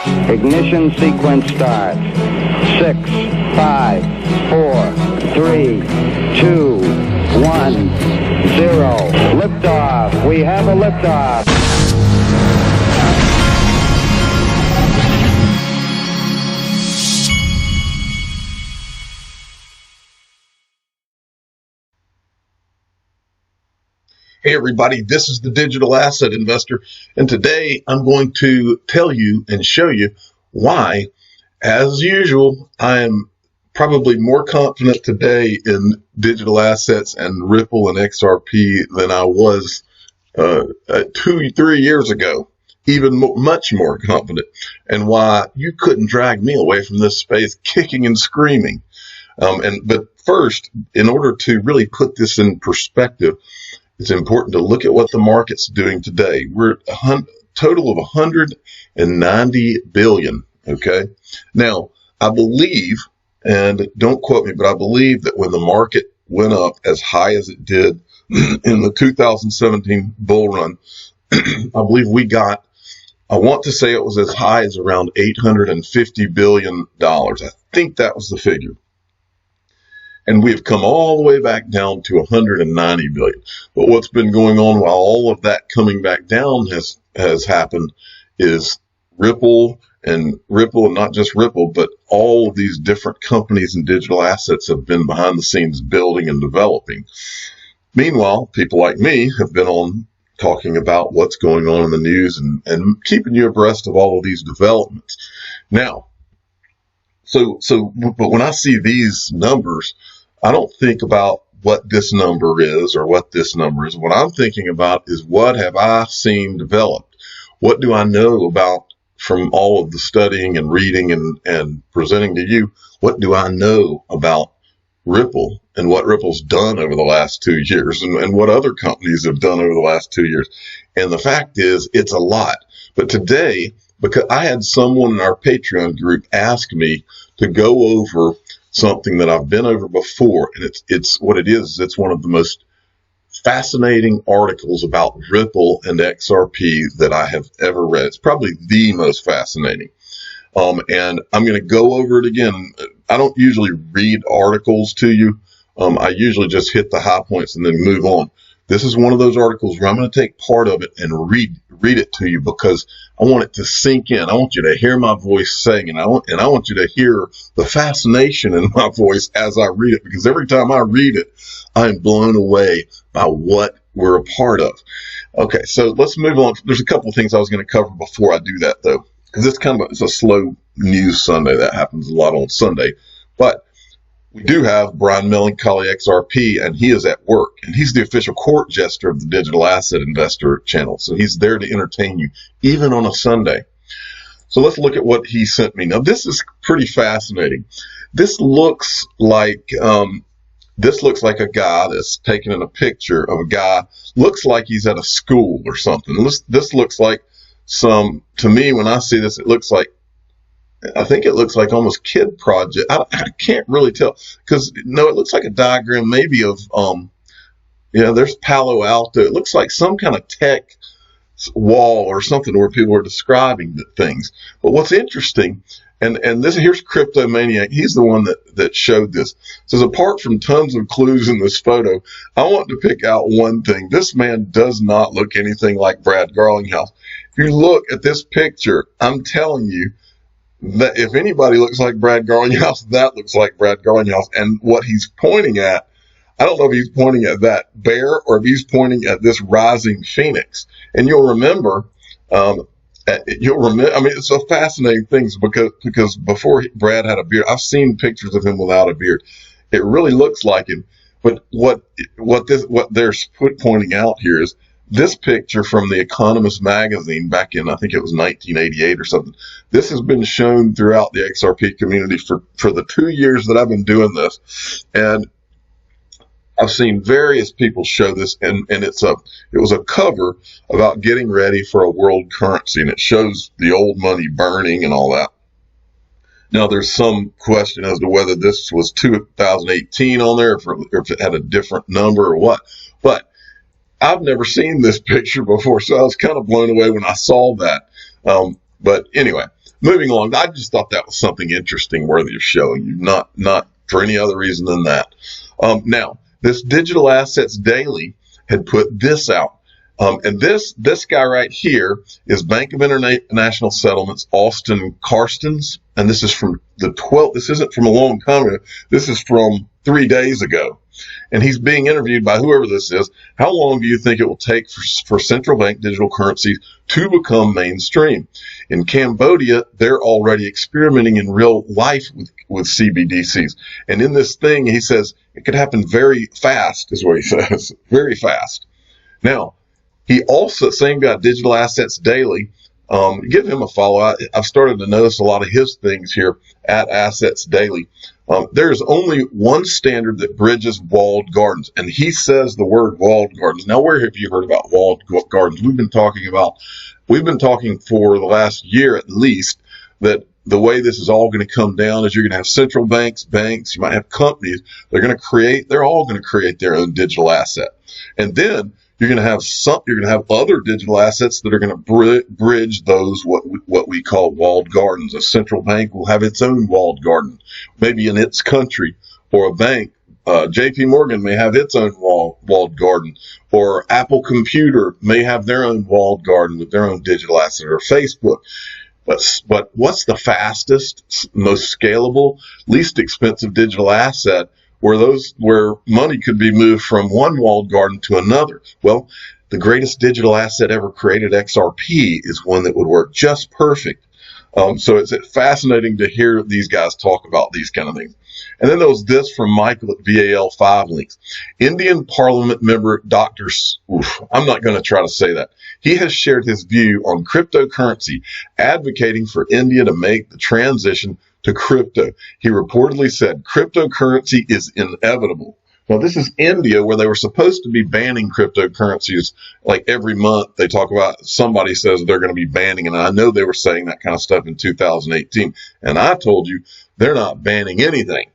Ignition sequence start. 6, 5, 4, 3, 2, 1, 0. Liftoff. We have a liftoff. Hey everybody, this is the Digital Asset Investor, and today I'm going to tell you and show you why, as usual, I am probably more confident today in digital assets and Ripple and XRP than I was 2-3 years ago, even much more confident, and why you couldn't drag me away from this space kicking and screaming. But first, in order to really put this in perspective, it's important to look at what the market's doing today. We're at a total of 190 billion. Okay. Now, I believe, and don't quote me, but I believe that when the market went up as high as it did in the 2017 bull run, I believe we got, I want to say it was as high as around $850 billion. I think that was the figure. And we've come all the way back down to 190 billion. But what's been going on while all of that coming back down has happened is Ripple, and not just Ripple, but all of these different companies and digital assets have been behind the scenes building and developing. Meanwhile, people like me have been on talking about what's going on in the news and keeping you abreast of all of these developments. Now, but when I see these numbers, I don't think about what this number is or what this number is. What I'm thinking about is what have I seen developed? What do I know about from all of the studying and reading and presenting to you? What do I know about Ripple and what Ripple's done over the last 2 years and what other companies have done over the last 2 years? And the fact is, it's a lot. But today, because I had someone in our Patreon group ask me to go over something that I've been over before, and it's what it is. It's one of the most fascinating articles about Ripple and XRP that I have ever read. It's probably the most fascinating. And I'm going to go over it again. I don't usually read articles to you. I usually just hit the high points and then move on. This is one of those articles where I'm going to take part of it and read it to you because I want it to sink in. I want you to hear my voice saying, and I want you to hear the fascination in my voice as I read it, because every time I read it, I'm blown away by what we're a part of. Okay, so let's move on. There's a couple of things I was going to cover before I do that, though, because it's a slow news Sunday. That happens a lot on Sunday, but we do have Brian Melancholy XRP, and he is at work, and he's the official court jester of the Digital Asset Investor channel. So he's there to entertain you, even on a Sunday. So let's look at what he sent me. Now, this is pretty fascinating. This looks like a guy that's taking a picture of a guy. Looks like he's at a school or something. This looks like to me, when I see this, I think it looks like almost kid project. I can't really tell because it looks like a diagram maybe of, there's Palo Alto. It looks like some kind of tech wall or something where people are describing things. But what's interesting, and here's Cryptomaniac. He's the one that showed this. Says, apart from tons of clues in this photo, I want to pick out one thing. This man does not look anything like Brad Garlinghouse. If you look at this picture, I'm telling you, that if anybody looks like Brad Garlinghouse, that looks like Brad Garlinghouse. And what he's pointing at, I don't know if he's pointing at that bear or if he's pointing at this rising phoenix. And you'll remember, it's a fascinating thing because before Brad had a beard, I've seen pictures of him without a beard. It really looks like him. But what they're pointing out here is this picture from The Economist magazine back in, I think it was 1988 or something. This has been shown throughout the XRP community for the 2 years that I've been doing this. And I've seen various people show this, and it was a cover about getting ready for a world currency, and it shows the old money burning and all that. Now, there's some question as to whether this was 2018 on there, or if it had a different number or what. But I've never seen this picture before, so I was kind of blown away when I saw that. But anyway, moving along, I just thought that was something interesting worthy of showing you, not for any other reason than that. Now, this Digital Assets Daily had put this out. And this guy right here is Bank of International Settlements, Austin Carstens. And this is from the 12th. This isn't from a long time ago. This is from 3 days ago. And he's being interviewed by whoever this is. How long do you think it will take for central bank digital currencies to become mainstream? In Cambodia, they're already experimenting in real life with CBDCs. And in this thing, he says it could happen very fast, is what he says. Very fast. Now, he also, same guy, Digital Assets Daily, give him a follow. I've started to notice a lot of his things here at Assets Daily. There's only one standard that bridges walled gardens, and he says the word walled gardens. Now, where have you heard about walled gardens? We've been talking for the last year at least that the way this is all going to come down is you're going to have central banks, you might have companies. They're all going to create their own digital asset, and then you're going to have other digital assets that are going to bridge those what we call walled gardens. A central bank will have its own walled garden, maybe in its country, or a bank. JP Morgan may have its own walled garden, or Apple Computer may have their own walled garden with their own digital asset, or Facebook. But what's the fastest, most scalable, least expensive digital asset where money could be moved from one walled garden to another? Well, the greatest digital asset ever created, XRP, is one that would work just perfect. So it's fascinating to hear these guys talk about these kind of things. And then there was this from Michael at VAL5 Links. Indian Parliament member Dr. I'm not going to try to say that. He has shared his view on cryptocurrency, advocating for India to make the transition to crypto. He reportedly said cryptocurrency is inevitable. Now, this is India, where they were supposed to be banning cryptocurrencies like every month. They talk about, somebody says they're going to be banning, and I know they were saying that kind of stuff in 2018. And I told you they're not banning anything.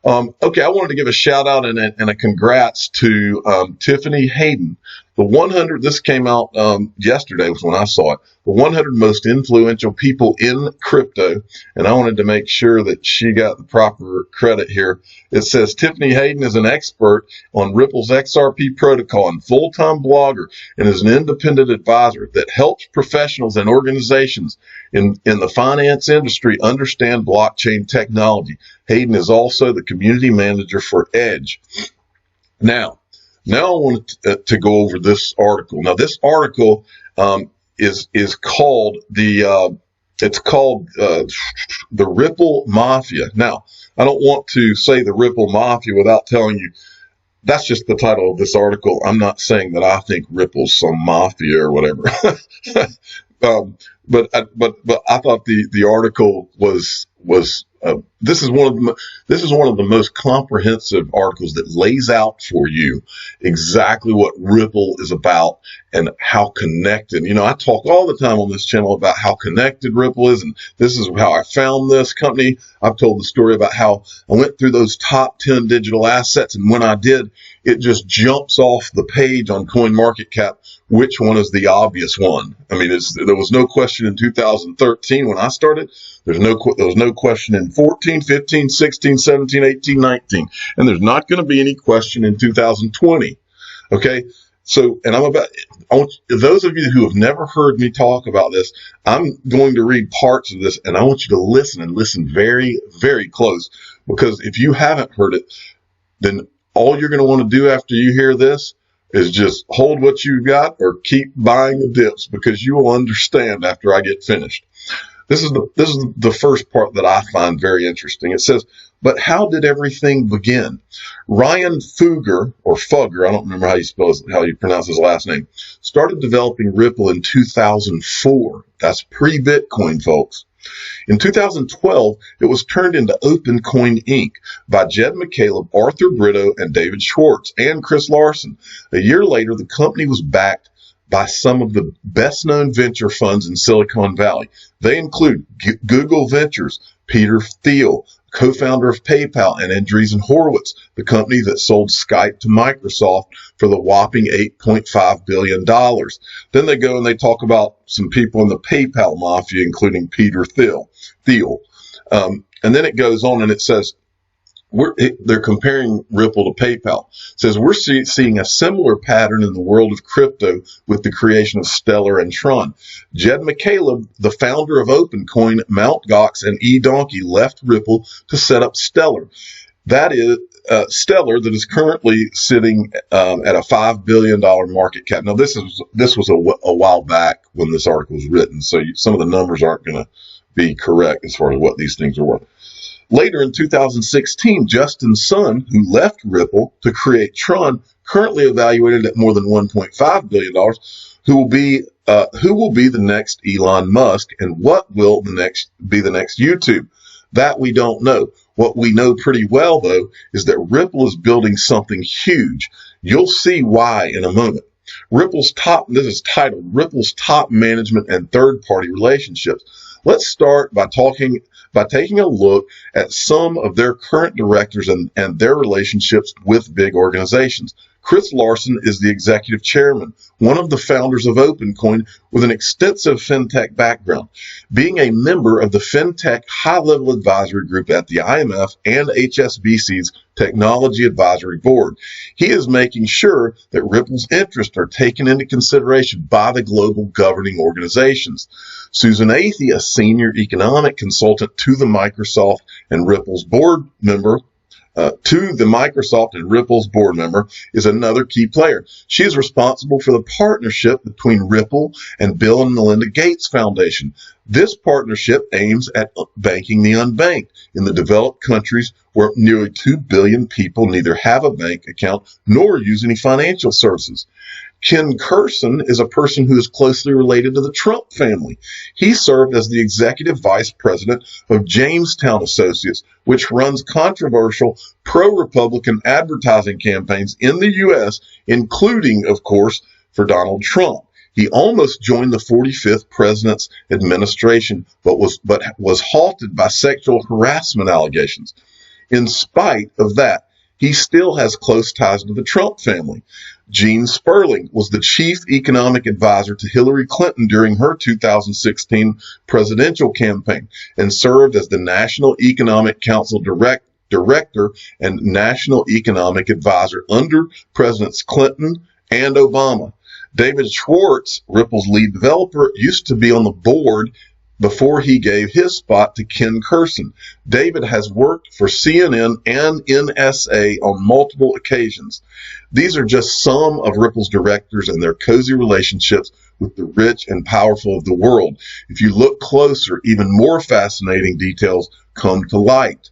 Okay, I wanted to give a shout out and a congrats to Tiffany Hayden. This came out yesterday was when I saw it. The 100 most influential people in crypto, and I wanted to make sure that she got the proper credit here. It says Tiffany Hayden is an expert on Ripple's XRP protocol and full-time blogger, and is an independent advisor that helps professionals and organizations in the finance industry understand blockchain technology. Hayden is also the community manager for Edge. Now I want to go over this article. Now, this article is called the Ripple Mafia. Now, I don't want to say the Ripple Mafia without telling you that's just the title of this article. I'm not saying that I think Ripple's some mafia or whatever. But I thought the article was this is one of the most comprehensive articles that lays out for you exactly what Ripple is about and how connected. You know, I talk all the time on this channel about how connected Ripple is, and this is how I found this company. I've told the story about how I went through those top 10 digital assets, and when I did, it just jumps off the page on CoinMarketCap which one is the obvious one. I mean, there was no question in 2013 when I started. There was no question in 14, 15, 16, 17, 18, 19. And there's not going to be any question in 2020. Okay? So, and those of you who have never heard me talk about this, I'm going to read parts of this, and I want you to listen and listen very, very close. Because if you haven't heard it, then all you're going to want to do after you hear this is just hold what you've got or keep buying the dips, because you will understand after I get finished. This is the first part that I find very interesting. It says, but how did everything begin? Ryan Fugger, or Fugger, I don't remember how you pronounce his last name, started developing Ripple in 2004. That's pre-Bitcoin, folks. In 2012, it was turned into OpenCoin Inc. by Jed McCaleb, Arthur Brito, and David Schwartz, and Chris Larson. A year later, the company was backed by some of the best-known venture funds in Silicon Valley. They include Google Ventures, Peter Thiel, co-founder of PayPal, and Andreessen Horowitz, the company that sold Skype to Microsoft for the whopping $8.5 billion. Then they go and they talk about some people in the PayPal Mafia, including Peter Thiel. And then it goes on and it says, they're comparing Ripple to PayPal. It says, we're seeing a similar pattern in the world of crypto with the creation of Stellar and Tron. Jed McCaleb, the founder of OpenCoin, Mt. Gox, and eDonkey, left Ripple to set up Stellar. That is Stellar, that is currently sitting at a $5 billion market cap. Now, this was a while back when this article was written, so some of the numbers aren't going to be correct as far as what these things are worth. Later in 2016, Justin Sun, who left Ripple to create Tron, currently evaluated at more than $1.5 billion, who will be the next Elon Musk, and what will be the next YouTube? That we don't know. What we know pretty well, though, is that Ripple is building something huge. You'll see why in a moment. This is titled Ripple's Top Management and Third-Party Relationships. Let's start by taking a look at some of their current directors and their relationships with big organizations. Chris Larson is the executive chairman, one of the founders of OpenCoin, with an extensive fintech background, being a member of the fintech high-level advisory group at the IMF and HSBC's Technology Advisory Board. He is making sure that Ripple's interests are taken into consideration by the global governing organizations. Susan Athey, a senior economic consultant to the Microsoft and Ripple's board member, is another key player. She is responsible for the partnership between Ripple and Bill and Melinda Gates Foundation. This partnership aims at banking the unbanked in the developed countries where nearly 2 billion people neither have a bank account nor use any financial services. Ken Kurson is a person who is closely related to the Trump family. He served as the executive vice president of Jamestown Associates, which runs controversial pro-Republican advertising campaigns in the U.S., including, of course, for Donald Trump. He almost joined the 45th president's administration, but was halted by sexual harassment allegations. In spite of that, he still has close ties to the Trump family. Gene Sperling was the chief economic advisor to Hillary Clinton during her 2016 presidential campaign and served as the National Economic Council director and national economic advisor under Presidents Clinton and Obama. David Schwartz, Ripple's lead developer, used to be on the board before he gave his spot to Ken Kurson. David has worked for CNN and NSA on multiple occasions. These are just some of Ripple's directors and their cozy relationships with the rich and powerful of the world. If you look closer, even more fascinating details come to light.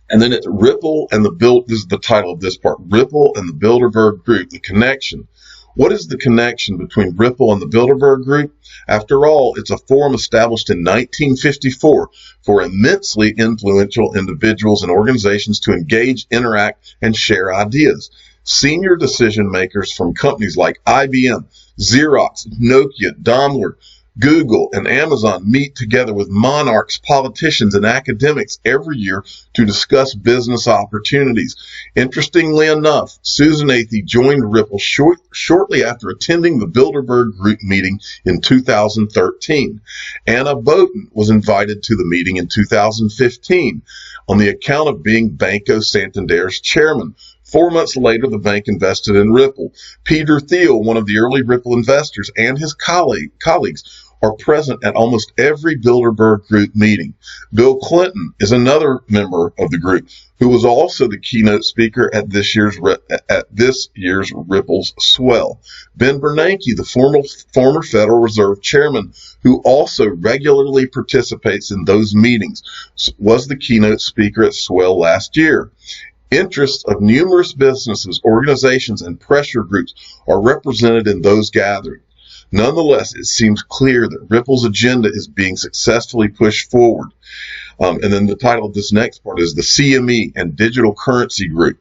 And then it's Ripple and this is the title of this part, Ripple and the Bilderberg Group, the connection. What is the connection between Ripple and the Bilderberg Group? After all, it's a forum established in 1954 for immensely influential individuals and organizations to engage, interact, and share ideas. Senior decision makers from companies like IBM, Xerox, Nokia, Daimler, Google, and Amazon meet together with monarchs, politicians, and academics every year to discuss business opportunities. Interestingly enough, Susan Athey joined Ripple shortly after attending the Bilderberg Group meeting in 2013. Anna Boden was invited to the meeting in 2015 on the account of being Banco Santander's chairman. 4 months later, the bank invested in Ripple. Peter Thiel, one of the early Ripple investors, and his colleagues are present at almost every Bilderberg Group meeting. Bill Clinton is another member of the group who was also the keynote speaker at this year's Ripple's Swell. Ben Bernanke, the former Federal Reserve chairman, who also regularly participates in those meetings, was the keynote speaker at Swell last year. Interests of numerous businesses, organizations, and pressure groups are represented in those gatherings. Nonetheless, it seems clear that Ripple's agenda is being successfully pushed forward. And then the title of this next part is the CME and Digital Currency Group.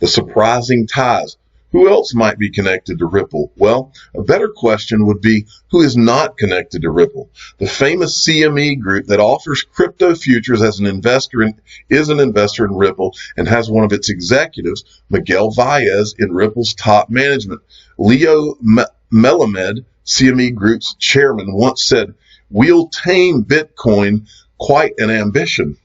The surprising ties. Who else might be connected to Ripple? Well, a better question would be, who is not connected to Ripple? The famous CME group that offers crypto futures as is an investor in Ripple and has one of its executives, Miguel Valles, in Ripple's top management. Leo Melamed, CME Group's chairman, once said, "We'll tame Bitcoin, quite an ambition."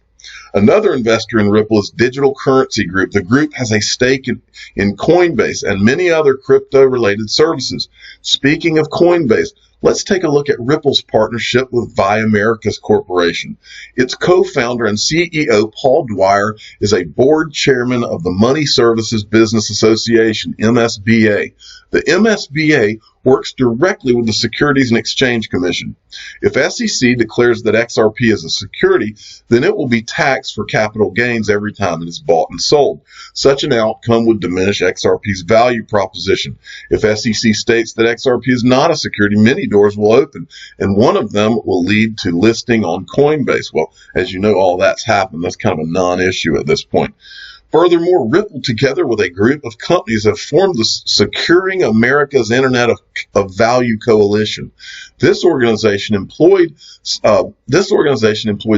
Another investor in Ripple is Digital Currency Group. The group has a stake in Coinbase and many other crypto-related services. Speaking of Coinbase, let's take a look at Ripple's partnership with Vi Americas Corporation. Its co-founder and CEO, Paul Dwyer, is a board chairman of the Money Services Business Association, MSBA. The MSBA works directly with the Securities and Exchange Commission. If SEC declares that XRP is a security, then it will be taxed for capital gains every time it is bought and sold. Such an outcome would diminish XRP's value proposition. If SEC states that XRP is not a security, many doors will open, and one of them will lead to listing on Coinbase. Well, as you know, all that's happened. That's kind of a non-issue at this point. Furthermore, Ripple, together with a group of companies, have formed the Securing America's Internet of Value Coalition. This organization employed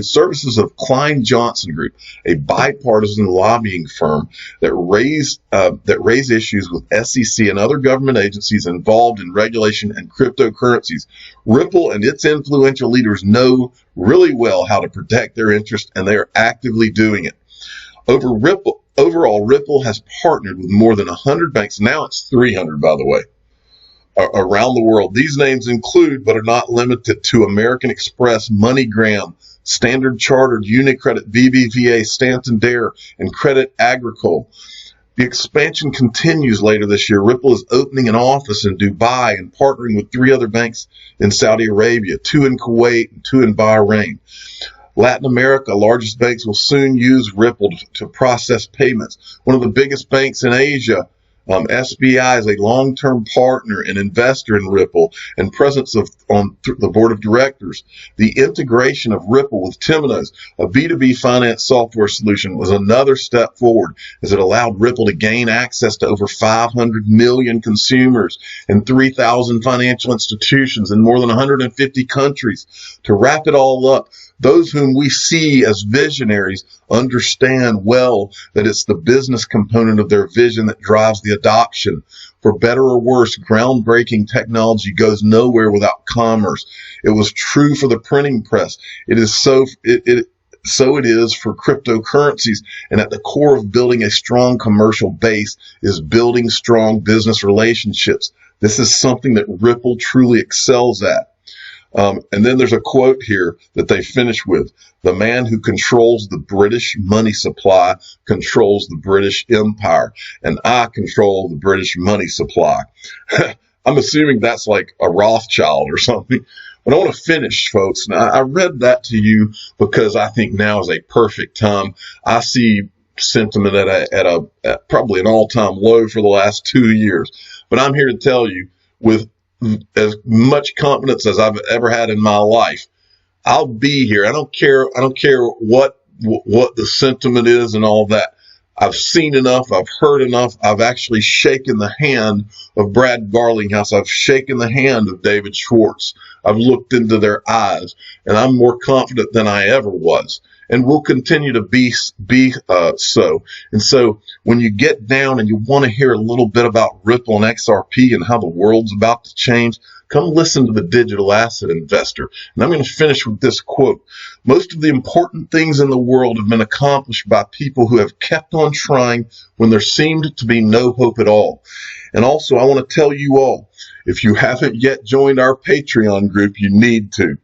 services of Klein Johnson Group, a bipartisan lobbying firm that raise issues with SEC and other government agencies involved in regulation and cryptocurrencies. Ripple and its influential leaders know really well how to protect their interests, and they are actively doing it. Overall, Ripple has partnered with more than 100 banks. Now it's 300, by the way, around the world. These names include, but are not limited to, American Express, MoneyGram, Standard Chartered, UniCredit, BBVA, Santander, and Credit Agricole. The expansion continues later this year. Ripple is opening an office in Dubai and partnering with 3 other banks in Saudi Arabia, 2 in Kuwait, and 2 in Bahrain. Latin America, largest banks will soon use Ripple to process payments. One of the biggest banks in Asia, SBI, is a long-term partner and investor in Ripple and presence on the board of directors. The integration of Ripple with Temenos, a B2B finance software solution, was another step forward, as it allowed Ripple to gain access to over 500 million consumers and 3,000 financial institutions in more than 150 countries. To wrap it all up, those whom we see as visionaries understand well that it's the business component of their vision that drives the adoption. For better or worse, groundbreaking technology goes nowhere without commerce. It was true for the printing press. It is so it is for cryptocurrencies. And at the core of building a strong commercial base is building strong business relationships. This is something that Ripple truly excels at. And then there's a quote here that they finish with: "The man who controls the British money supply controls the British empire, and I control the British money supply." I'm assuming that's like a Rothschild or something. But I want to finish, folks. Now, I read that to you because I think now is a perfect time. I see sentiment at probably an all-time low for the last 2 years. But I'm here to tell you, with as much confidence as I've ever had in my life, I'll be here. I don't care what the sentiment is and all that. I've seen enough. I've heard enough. I've actually shaken the hand of Brad Garlinghouse. I've shaken the hand of David Schwartz. I've looked into their eyes, and I'm more confident than I ever was, and will continue to be so. And so when you get down and you want to hear a little bit about Ripple and XRP and how the world's about to change, come listen to the Digital Asset Investor. And I'm going to finish with this quote: "Most of the important things in the world have been accomplished by people who have kept on trying when there seemed to be no hope at all." And also, I want to tell you all, if you haven't yet joined our Patreon group, you need to.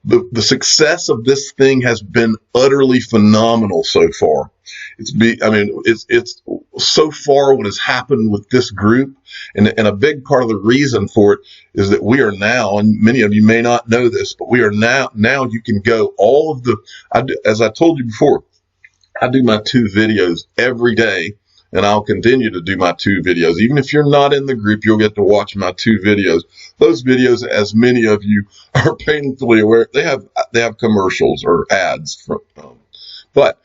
The success of this thing has been utterly phenomenal so far. It's so far what has happened with this group, and a big part of the reason for it is that we are now, and many of you may not know this, but we are now you can go as I told you before, I do my 2 videos every day, and I'll continue to do my 2 videos. Even if you're not in the group, you'll get to watch my 2 videos. Those videos, as many of you are painfully aware, they have commercials or ads but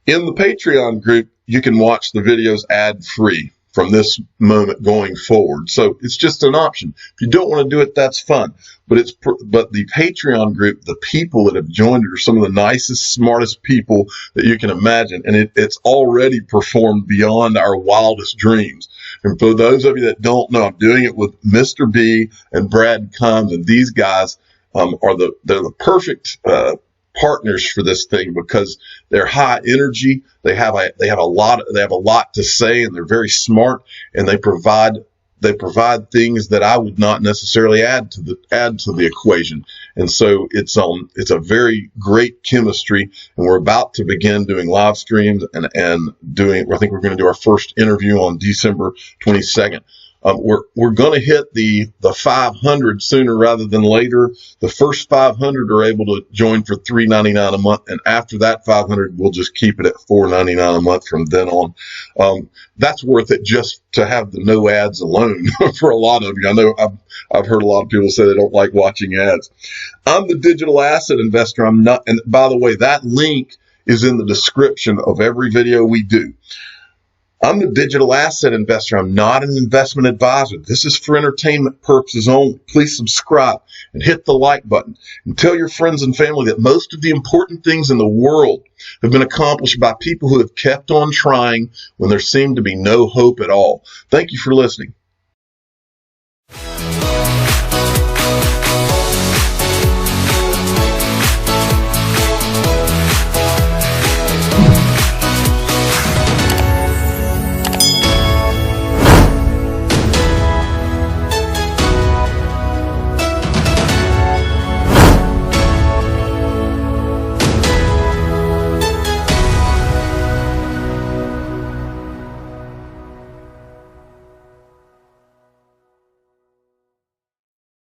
in the Patreon group, you can watch the videos ad-free. from this moment going forward. So it's just an option. If you don't want to do it, that's fun. But the Patreon group, the people that have joined it are some of the nicest, smartest people that you can imagine. And it's already performed beyond our wildest dreams. And for those of you that don't know, I'm doing it with Mr. B and Brad Combs, and these guys they're the perfect partners for this thing because they're high energy. They have a lot to say, and they're very smart, and they provide things that I would not necessarily add to the equation. And so it's a very great chemistry, and we're about to begin doing live streams and I think we're going to do our first interview on December 22nd. We're going to hit the 500 sooner rather than later. The first 500 are able to join for $3.99 a month, and after that 500, we'll just keep it at $4.99 a month from then on. That's worth it just to have the no ads alone for a lot of you. I know I've heard a lot of people say they don't like watching ads. I'm the digital asset investor. I'm not, and by the way, that link is in the description of every video we do. I'm the digital asset investor. I'm not an investment advisor. This is for entertainment purposes only. Please subscribe and hit the like button and tell your friends and family that most of the important things in the world have been accomplished by people who have kept on trying when there seemed to be no hope at all. Thank you for listening.